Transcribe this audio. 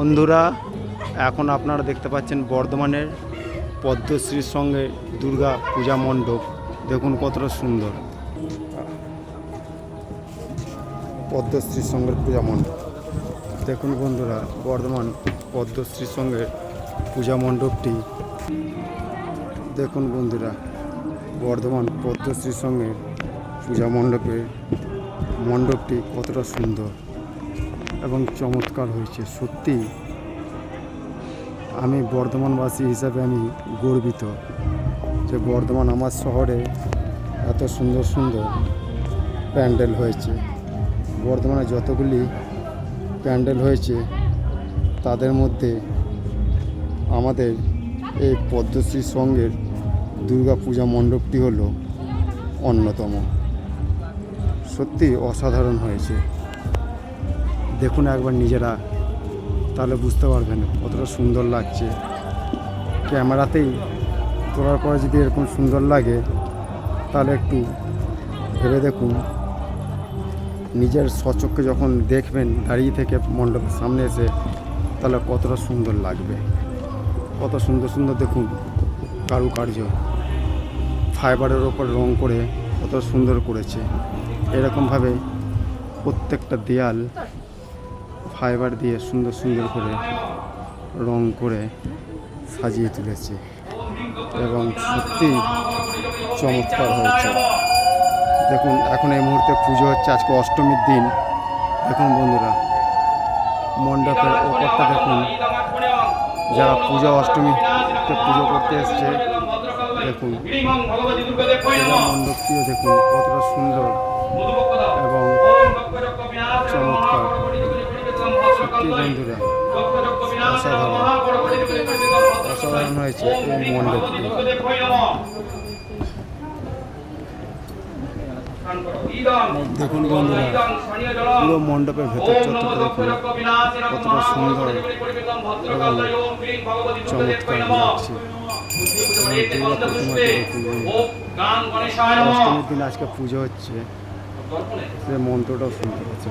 বন্ধুরা, এখন আপনারা দেখতে পাচ্ছেন বর্ধমানের পদ্মশ্রীর সঙ্গে দুর্গা পূজা মণ্ডপ। দেখুন কতটা সুন্দর পদ্মশ্রীর সঙ্গে পূজা মণ্ডপ। দেখুন বন্ধুরা, বর্ধমান পদ্মশ্রীর সঙ্গে পূজা মণ্ডপটি দেখুন বন্ধুরা, বর্ধমান পদ্মশ্রীর সঙ্গে পূজা মণ্ডপটি কতটা সুন্দর এবং চমৎকার হয়েছে। সত্যি আমি বর্ধমানবাসী হিসাবে আমি গর্বিত যে বর্ধমান আমার শহরে এত সুন্দর সুন্দর প্যান্ডেল হয়েছে। বর্ধমানে যতগুলি প্যান্ডেল হয়েছে তাদের মধ্যে আমাদের এই পদ্মশ্রী সঙ্গের দুর্গা পূজা মণ্ডপটি হলো অন্যতম। সত্যি অসাধারণ হয়েছে। দেখুন একবার নিজেরা, তাহলে বুঝতে পারবেন কতটা সুন্দর লাগছে। ক্যামেরাতেই তোলার পরে যদি এরকম সুন্দর লাগে তাহলে একটু ভেবে দেখুন, নিজের স্বচক্ষে যখন দেখবেন দাঁড়িয়ে থেকে মণ্ডপের সামনে এসে, তাহলে কতটা সুন্দর লাগবে। কত সুন্দর সুন্দর দেখুন কারুকার্য, ফাইবারের ওপর রং করে কত সুন্দর করেছে। এরকমভাবে প্রত্যেকটা দেয়াল ফাইবার দিয়ে সুন্দর সুন্দর করে রং করে সাজিয়ে তুলেছে এবং সত্যি চমৎকার হয়েছে। দেখুন এখন এই মুহূর্তে পুজো হচ্ছে, আজকে অষ্টমীর দিন। দেখুন বন্ধুরা, মণ্ডপের ওপরটা দেখুন, যারা পূজা অষ্টমীতে পুজো করতে এসছে দেখুন, পূজা মণ্ডপটিও দেখুন কতটা সুন্দর এবং চমৎকার। সত্যি বন্ধুরা, অসাধারণ হয়েছে এই মণ্ডপটি। দেখুন বন্ধুরা, পুরো মণ্ডপের ভেতর চত্বরটা দেখুন কতটা সুন্দর এবং চমৎকার লাগছে। অষ্টমীর দিন আজকে পুজো হচ্ছে, সে মন্ত্রটাও শুনতে পাচ্ছি।